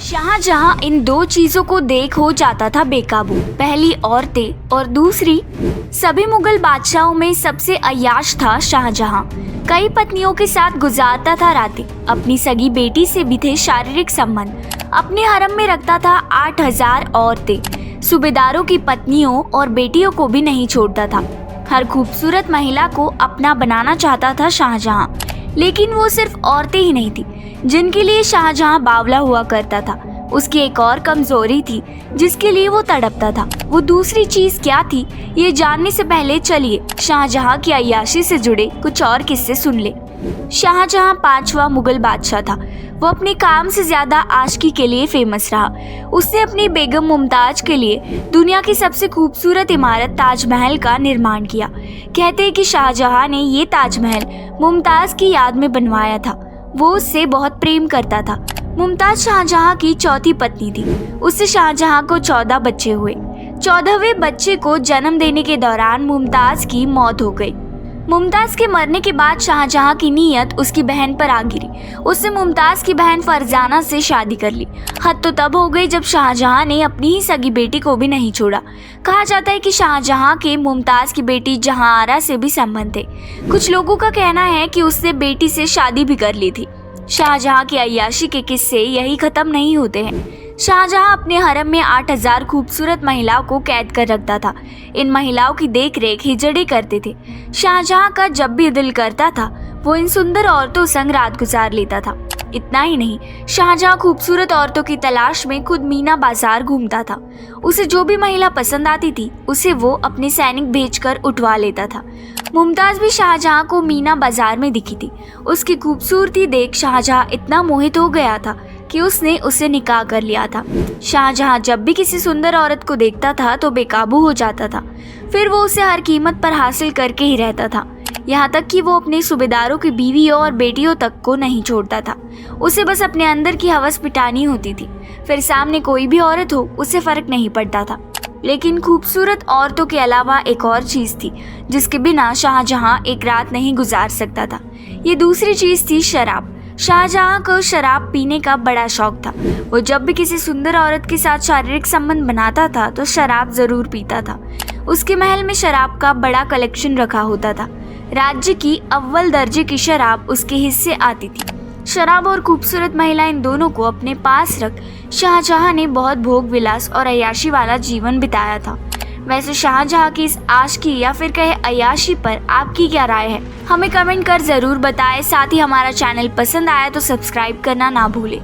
शाहजहां इन दो चीजों को देख हो जाता था बेकाबू। पहली औरतें और दूसरी सभी मुगल बादशाहों में सबसे अय्याश था शाहजहां। कई पत्नियों के साथ गुजारता था रातें। अपनी सगी बेटी से भी थे शारीरिक संबंध। अपने हरम में रखता था 8000 औरतें। सूबेदारों की पत्नियों और बेटियों को भी नहीं छोड़ता था। हर खूबसूरत महिला को अपना बनाना चाहता था शाहजहां। लेकिन वो सिर्फ औरतें ही नहीं थी जिनके लिए शाहजहां बावला हुआ करता था। उसकी एक और कमजोरी थी जिसके लिए वो तड़पता था। वो दूसरी चीज क्या थी, ये जानने से पहले चलिए शाहजहां की अय्याशी से जुड़े कुछ और किस्से सुन ले। शाहजहां 5वां मुगल बादशाह था। वो अपने काम से ज्यादा आशिकी के लिए फेमस रहा। उसने अपनी बेगम मुमताज के लिए दुनिया की सबसे खूबसूरत इमारत ताजमहल का निर्माण किया। कहते हैं कि शाहजहां ने ये ताजमहल मुमताज की याद में बनवाया था। वो उससे बहुत प्रेम करता था। मुमताज शाहजहां की चौथी पत्नी थी। उससे शाहजहां को 14 बच्चे हुए। 14वें बच्चे को जन्म देने के दौरान मुमताज की मौत हो गई। मुमताज के मरने के बाद शाहजहां की नीयत उसकी बहन पर आ गिरी। उसने मुमताज की बहन फरजाना से शादी कर ली। हद तो तब हो गई जब शाहजहां ने अपनी ही सगी बेटी को भी नहीं छोड़ा। कहा जाता है कि शाहजहां के मुमताज की बेटी जहांआरा से भी संबंध थे। कुछ लोगों का कहना है कि उसने बेटी से शादी भी कर ली थी। शाहजहां की अय्याशी के किस्से यही खत्म नहीं होते हैं। शाहजहां अपने हरम में 8000 खूबसूरत महिलाओं को कैद कर रखता था। इन महिलाओं की देखरेख हिजड़े करते थे। शाहजहां का जब भी दिल करता था वो इन सुंदर औरतों संग रात गुजार लेता था। इतना ही नहीं, शाहजहां खूबसूरत औरतों की तलाश में खुद मीना बाजार घूमता था। उसे जो भी महिला पसंद आती थी उसे वो अपने सैनिक भेजकर उठवा लेता था। मुमताज भी शाहजहां को मीना बाजार में दिखी थी। उसकी खूबसूरती देख शाहजहां इतना मोहित हो गया था कि उसने उसे निकाह कर लिया था। शाहजहां जब भी किसी सुंदर औरत को देखता था तो बेकाबू हो जाता था। फिर वो उसे हर कीमत पर हासिल करके ही रहता था। यहाँ तक कि वो अपने सूबेदारों की बीवियों और बेटियों तक को नहीं छोड़ता था। उसे बस अपने अंदर की हवस पिटानी होती थी। फिर सामने कोई भी औरत हो उसे फर्क नहीं पड़ता था। लेकिन खूबसूरत औरतों के अलावा एक और चीज थी जिसके बिना शाहजहां एक रात नहीं गुजार सकता था। ये दूसरी चीज थी शराब। शाहजहां को शराब पीने का बड़ा शौक था। वो जब भी किसी सुंदर औरत के साथ शारीरिक संबंध बनाता था तो शराब जरूर पीता था। उसके महल में शराब का बड़ा कलेक्शन रखा होता था। राज्य की अव्वल दर्जे की शराब उसके हिस्से आती थी। शराब और खूबसूरत महिला इन दोनों को अपने पास रख शाहजहां ने बहुत भोग विलास और अय्याशी वाला जीवन बिताया था। वैसे शाहजहां की इस आशिकी या फिर कहे अय्याशी पर आपकी क्या राय है, हमें कमेंट कर जरूर बताएं। साथ ही हमारा चैनल पसंद आया तो सब्सक्राइब करना ना भूलें।